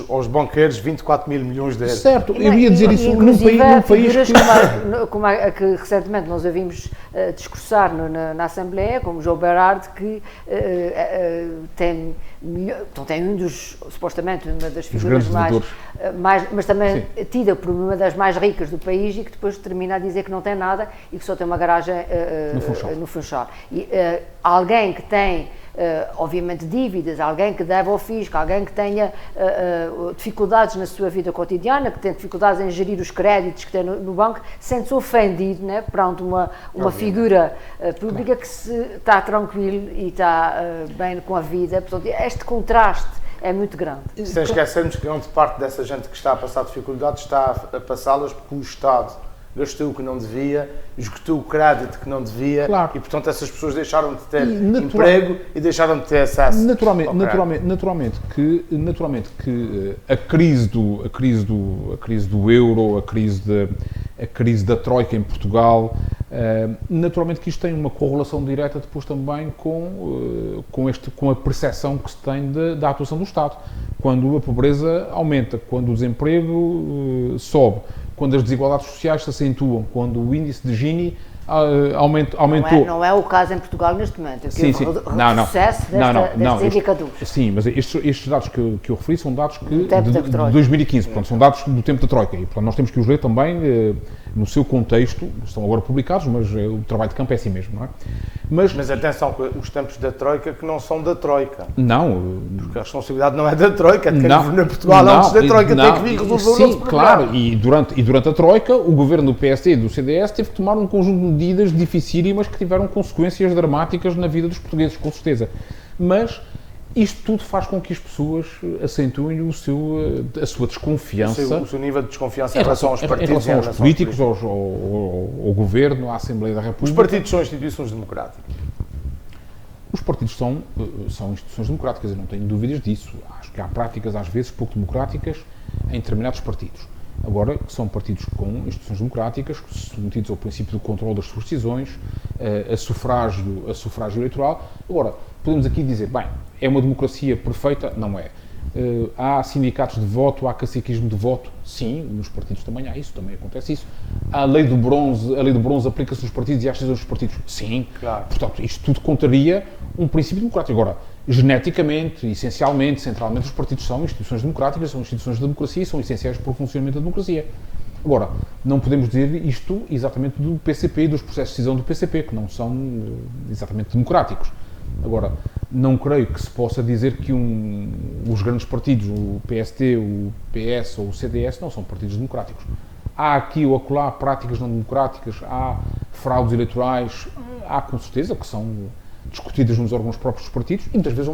S1: aos banqueiros 24 mil milhões de euros.
S3: Certo, eu ia dizer isso num país que...
S2: como a que recentemente nós ouvimos discursar na Assembleia, como João Berardi, que tem supostamente uma das figuras mas também tida por uma das mais ricas do país e que depois termina a dizer que não tem nada e que só tem uma garagem no Funchal. E alguém que tem obviamente dívidas, alguém que deve ao fisco, alguém que tenha dificuldades na sua vida cotidiana, que tem dificuldades em gerir os créditos que tem no banco, sente-se ofendido, né, perante uma figura pública que está tranquilo e está bem com a vida. Portanto, este contraste é muito grande.
S1: Sem esquecermos que grande parte dessa gente que está a passar dificuldades está a passá-las porque o Estado gastou o que não devia, esgotou o crédito que não devia, claro. E, portanto, essas pessoas deixaram de ter emprego e deixaram de ter acesso
S3: naturalmente que a crise do euro, a crise da Troika em Portugal, naturalmente que isto tem uma correlação direta depois também com a percepção que se tem da atuação do Estado. Quando a pobreza aumenta, quando o desemprego sobe, quando as desigualdades sociais se acentuam, quando o índice de Gini aumentou.
S2: Não é o caso em Portugal neste momento.
S3: Sim.
S2: Sucesso destes indicadores.
S3: Sim, mas estes dados que eu referi são dados de 2015, portanto, são dados do tempo da Troika. E, portanto, nós temos que os ler também no seu contexto. Estão agora publicados, mas o trabalho de campo é assim mesmo, não é?
S1: Mas atenção, os tempos da Troika que não são da Troika.
S3: Não.
S1: Porque a responsabilidade não é da Troika, de quem governa Portugal antes da Troika tem que vir resolver o nosso problema.
S3: Claro, e durante a Troika, o governo do PSD e do CDS teve que tomar um conjunto de medidas dificílimas que tiveram consequências dramáticas na vida dos portugueses, com certeza. Mas isto tudo faz com que as pessoas acentuem a sua desconfiança.
S1: O seu nível de desconfiança em relação aos partidos.
S3: Em relação aos políticos, ao governo, à Assembleia da República.
S1: Os partidos são instituições democráticas?
S3: Os partidos são instituições democráticas, eu não tenho dúvidas disso. Acho que há práticas, às vezes, pouco democráticas em determinados partidos. Agora, são partidos com instituições democráticas, submetidos ao princípio do controle das suas decisões, a sufrágio eleitoral. Agora, podemos aqui dizer, bem, é uma democracia perfeita? Não é. Há sindicatos de voto, há caciquismo de voto? Sim, nos partidos também há isso, também acontece isso. A lei do bronze aplica-se nos partidos e às decisões dos partidos? Sim.
S1: Claro.
S3: Portanto, isto tudo contraria um princípio democrático. Agora, geneticamente, essencialmente, centralmente, os partidos são instituições democráticas, são instituições de democracia e são essenciais para o funcionamento da democracia. Agora, não podemos dizer isto exatamente do PCP e dos processos de decisão do PCP, que não são exatamente democráticos. Agora, não creio que se possa dizer que os grandes partidos, o PSD, o PS ou o CDS, não são partidos democráticos. Há aqui ou acolá práticas não democráticas, há fraudes eleitorais, há com certeza que são discutidas nos órgãos próprios dos partidos e muitas vezes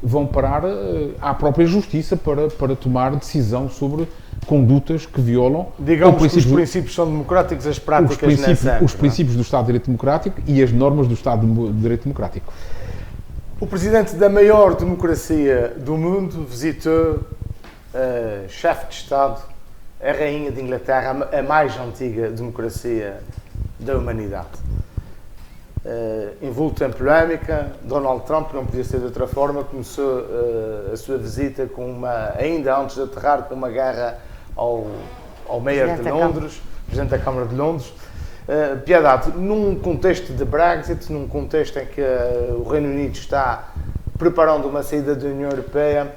S3: vão parar à própria justiça para tomar decisão sobre condutas que violam...
S1: Digamos que os princípios são democráticos, as práticas não são.
S3: Os princípios do Estado de Direito Democrático e as normas do Estado de Direito Democrático.
S1: O presidente da maior democracia do mundo visitou chefe de Estado, a Rainha de Inglaterra, a mais antiga democracia da humanidade. Envolto em polémica, Donald Trump, não podia ser de outra forma, começou a sua visita ainda antes de aterrar, com uma guerra ao Mayor de Londres, Presidente da Câmara de Londres. Piedade, num contexto de Brexit, num contexto em que o Reino Unido está preparando uma saída da União Europeia,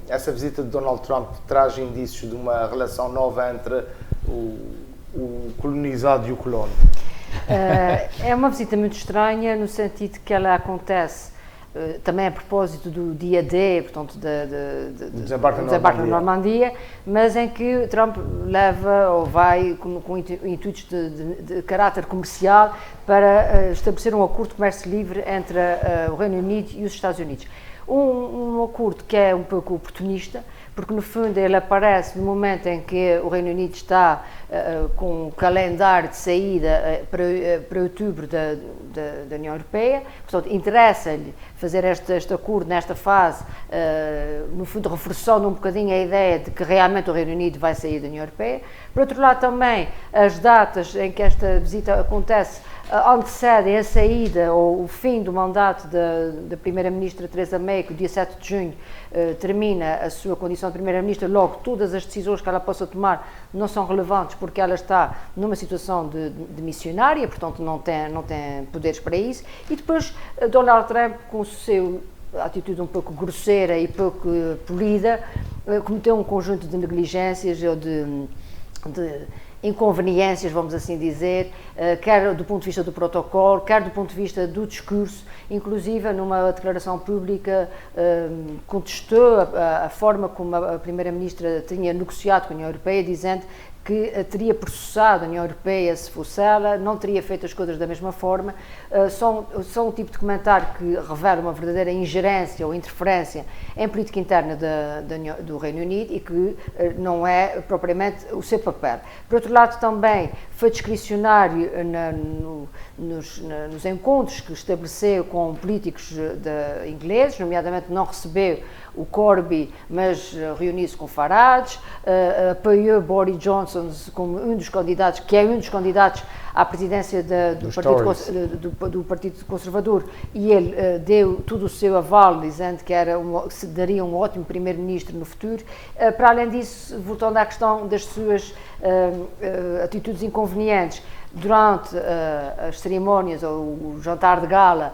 S1: essa visita de Donald Trump traz indícios de uma relação nova entre o colonizado e o colono.
S2: É uma visita muito estranha, no sentido que ela acontece também a propósito do dia D, portanto, do desembarque na Normandia, mas em que Trump leva ou vai com intuitos de caráter comercial para estabelecer um acordo de comércio livre entre o Reino Unido e os Estados Unidos. Um acordo que é um pouco oportunista, porque no fundo ele aparece no momento em que o Reino Unido está com o calendário de saída para outubro da União Europeia, portanto interessa-lhe fazer este acordo nesta fase, no fundo reforçando um bocadinho a ideia de que realmente o Reino Unido vai sair da União Europeia. Por outro lado também, as datas em que esta visita acontece antecedem a saída ou o fim do mandato da Primeira-Ministra Theresa May, que o dia 7 de junho termina a sua condição de Primeira-Ministra. Logo, todas as decisões que ela possa tomar não são relevantes porque ela está numa situação de missionária, portanto não tem poderes para isso. E depois Donald Trump, com a sua atitude um pouco grosseira e pouco polida, cometeu um conjunto de negligências ou de inconveniências, vamos assim dizer, quer do ponto de vista do protocolo, quer do ponto de vista do discurso, inclusive numa declaração pública contestou a forma como a Primeira-Ministra tinha negociado com a União Europeia, dizendo que teria processado a União Europeia se fosse ela, não teria feito as coisas da mesma forma. São um tipo de comentário que revela uma verdadeira ingerência ou interferência em política interna do Reino Unido e que não é propriamente o seu papel. Por outro lado, também foi discricionário nos encontros que estabeleceu com políticos ingleses, nomeadamente não recebeu o Corbyn, mas reuniu-se com Farage, apoiou Boris Johnson como um dos candidatos, que é um dos candidatos à presidência do Partido Conservador, e ele deu todo o seu aval, dizendo que daria um ótimo primeiro-ministro no futuro. Para além disso, voltando à questão das suas atitudes inconvenientes, durante as cerimónias ou o jantar de gala,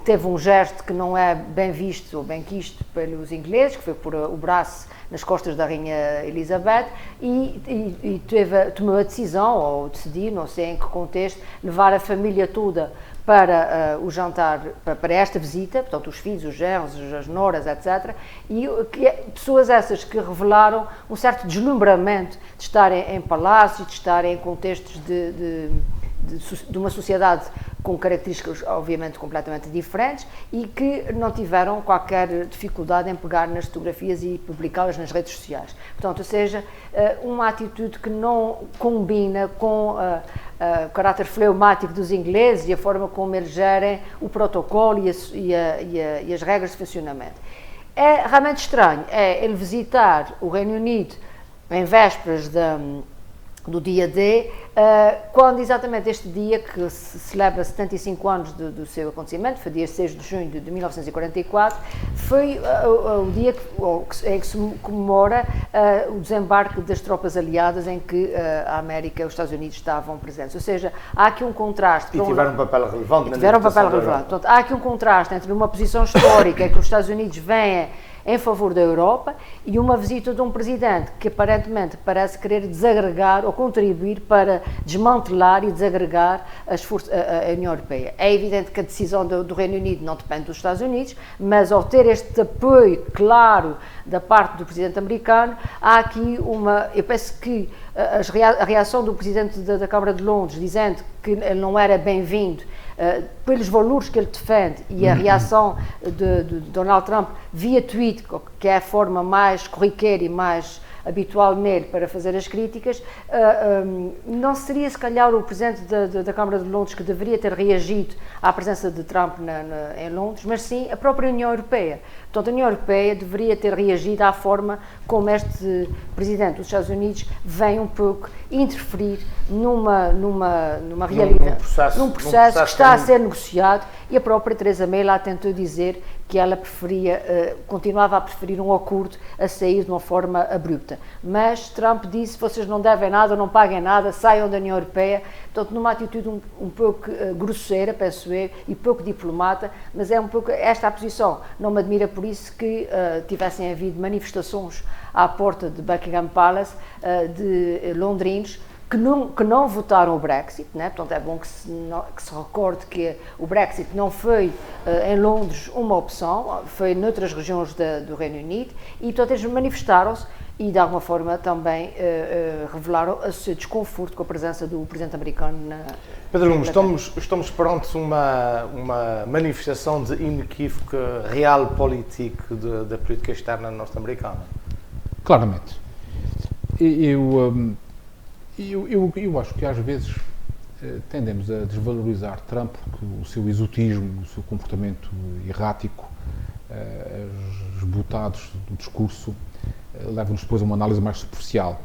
S2: teve um gesto que não é bem visto ou bem quisto pelos ingleses, que foi pôr o braço nas costas da Rainha Elizabeth e tomou a decisão, ou decidiu, não sei em que contexto, levar a família toda para o jantar, para esta visita, portanto os filhos, os genros, as noras, etc. E pessoas essas que revelaram um certo deslumbramento de estarem em palácios, de estarem em contextos de uma sociedade com características obviamente completamente diferentes e que não tiveram qualquer dificuldade em pegar nas fotografias e publicá-las nas redes sociais. Portanto, ou seja, uma atitude que não combina com o caráter fleumático dos ingleses e a forma como eles gerem o protocolo e as regras de funcionamento. É realmente estranho ele visitar o Reino Unido em vésperas do dia D, quando exatamente este dia, que se celebra 75 anos do seu acontecimento, foi dia 6 de junho de 1944, foi o dia em que se comemora o desembarque das tropas aliadas em que a América e os Estados Unidos estavam presentes. Ou seja, há aqui um contraste.
S1: E tiveram um papel relevante.
S2: Tiveram um papel relevante. Portanto, há aqui um contraste entre uma posição histórica em que os Estados Unidos vêm em favor da Europa e uma visita de um presidente que aparentemente parece querer desagregar ou contribuir para desmantelar e desagregar a União Europeia. É evidente que a decisão do Reino Unido não depende dos Estados Unidos, mas ao ter este apoio claro da parte do presidente americano, há aqui eu penso que a reação do presidente da Câmara de Londres, dizendo que ele não era bem-vindo pelos valores que ele defende, e a reação de Donald Trump via tweet, que é a forma mais corriqueira e mais habitual nele para fazer as críticas, não seria se calhar o Presidente da Câmara de Londres que deveria ter reagido à presença de Trump em Londres, mas sim a própria União Europeia. Portanto, a União Europeia deveria ter reagido à forma como este Presidente dos Estados Unidos vem um pouco interferir numa realidade, num processo que está a ser negociado, e a própria Theresa May lá tentou dizer que ela continuava a preferir um acordo a sair de uma forma abrupta. Mas Trump disse, vocês não devem nada, não paguem nada, saiam da União Europeia. Portanto, numa atitude um pouco grosseira, penso eu, e pouco diplomata, mas é um pouco esta a posição. Não me admira por isso que tivessem havido manifestações à porta de Buckingham Palace de londrinos que não votaram o Brexit, né? Portanto é bom que se recorde que o Brexit não foi em Londres uma opção, foi noutras regiões do Reino Unido, e portanto eles manifestaram-se e de alguma forma também revelaram o seu desconforto com a presença do Presidente americano na...
S1: Pedro Gomes, estamos perante uma manifestação de inequívoca real política da política externa norte-americana?
S3: Claramente. Eu acho que às vezes tendemos a desvalorizar Trump porque o seu exotismo, o seu comportamento errático, os botados do discurso levam-nos depois a uma análise mais superficial.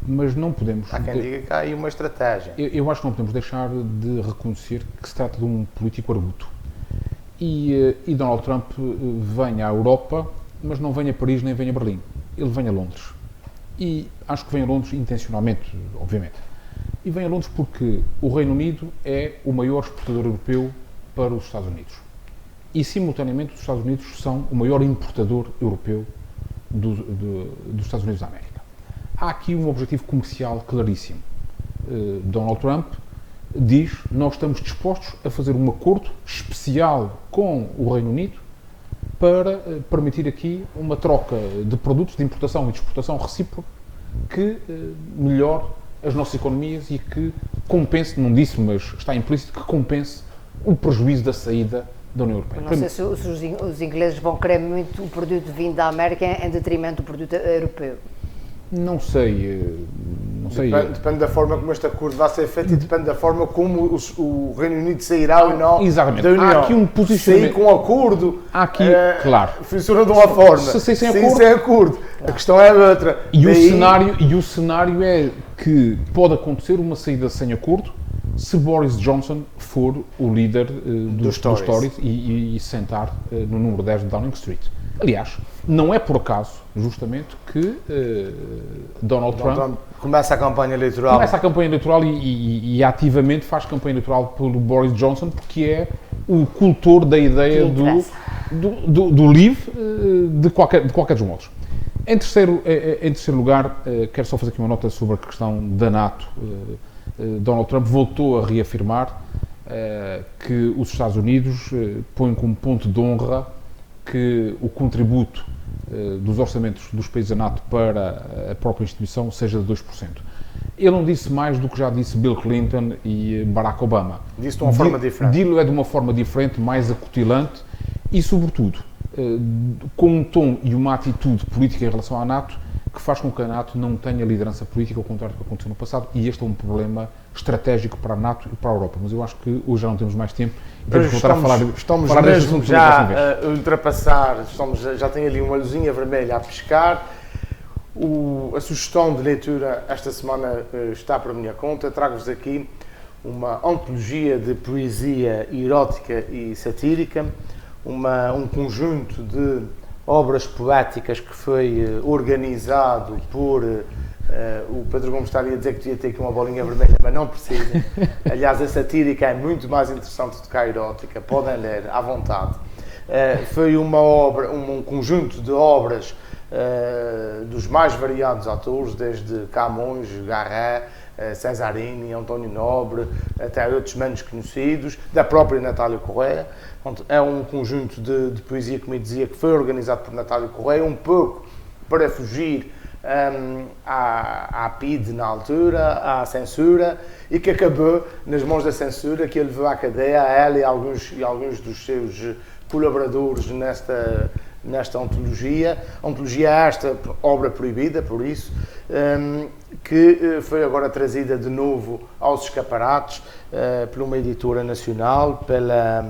S3: Mas não podemos...
S1: Há quem diga que há aí uma estratégia.
S3: Eu acho que não podemos deixar de reconhecer que se trata de um político arguto. E Donald Trump vem à Europa, mas não vem a Paris nem vem a Berlim. Ele vem a Londres. E acho que vem a Londres intencionalmente, obviamente. E vem a Londres porque o Reino Unido é o maior exportador europeu para os Estados Unidos. E, simultaneamente, os Estados Unidos são o maior importador europeu dos Estados Unidos da América. Há aqui um objetivo comercial claríssimo. Donald Trump diz: nós estamos dispostos a fazer um acordo especial com o Reino Unido para permitir aqui uma troca de produtos de importação e de exportação recíproca que melhore as nossas economias e que compense, não disse, mas está implícito, que compense o prejuízo da saída da União Europeia.
S2: Não sei se os ingleses vão querer muito o produto vindo da América em detrimento do produto europeu.
S3: Não sei.
S1: Depende da forma como este acordo vai ser feito e depende da forma como o Reino Unido sairá ou não da União.
S3: Há aqui um posicionamento.
S1: Sair com acordo,
S3: há aqui, claro.
S1: funciona de uma forma.
S3: Se sair sem
S1: acordo. A questão é outra.
S3: E o cenário é que pode acontecer uma saída sem acordo se Boris Johnson for o líder dos Tories e sentar no número 10 de Downing Street. Aliás, não é por acaso, justamente, que Donald Trump
S1: começa a campanha eleitoral.
S3: Começa a campanha eleitoral e ativamente faz campanha eleitoral pelo Boris Johnson, porque é o cultor da ideia do Leave de qualquer dos modos. Em terceiro lugar, quero só fazer aqui uma nota sobre a questão da NATO. Donald Trump voltou a reafirmar que os Estados Unidos põem como ponto de honra que o contributo dos orçamentos dos países da NATO para a própria instituição seja de 2%. Ele não disse mais do que já disse Bill Clinton e Barack Obama.
S1: Disse de uma forma diferente.
S3: Dilo é de uma forma diferente, mais acutilante e, sobretudo, com um tom e uma atitude política em relação à NATO que faz com que a NATO não tenha liderança política, ao contrário do que aconteceu no passado, e este é um problema estratégico para a NATO e para a Europa. Mas eu acho que hoje já não temos mais tempo e temos que voltar a falar
S1: mesmo já a ultrapassar, já tem ali uma luzinha vermelha a piscar. A sugestão de leitura esta semana está para a minha conta. Trago-vos aqui uma antologia de poesia erótica e satírica, um conjunto de obras poéticas que foi organizado por... o Pedro Gomes estaria a dizer que devia ter aqui uma bolinha vermelha, mas não precisa. Aliás, a satírica é muito mais interessante do que a erótica, podem ler à vontade. Foi um conjunto de obras dos mais variados autores, desde Camões, Garret, Cesarini, António Nobre, até outros menos conhecidos, da própria Natália Correia. É um conjunto de poesia, como eu dizia, que foi organizado por Natália Correia, um pouco para fugir à PIDE na altura, à censura, e que acabou nas mãos da censura, que ele levou à cadeia, a ela e alguns dos seus colaboradores nesta antologia esta, obra proibida, por isso, que foi agora trazida de novo aos escaparates por uma editora nacional, pela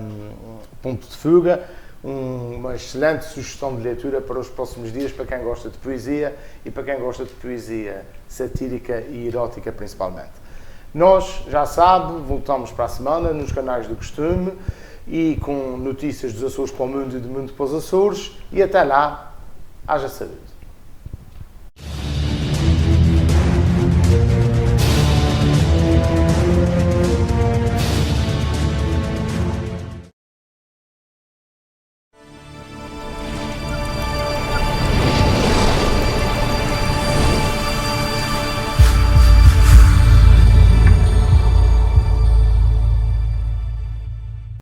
S1: Ponto de Fuga, uma excelente sugestão de leitura para os próximos dias, para quem gosta de poesia e para quem gosta de poesia satírica e erótica principalmente. Nós, já sabe, voltamos para a semana nos canais do costume e com notícias dos Açores para o mundo e do mundo para os Açores, e até lá, haja saúde.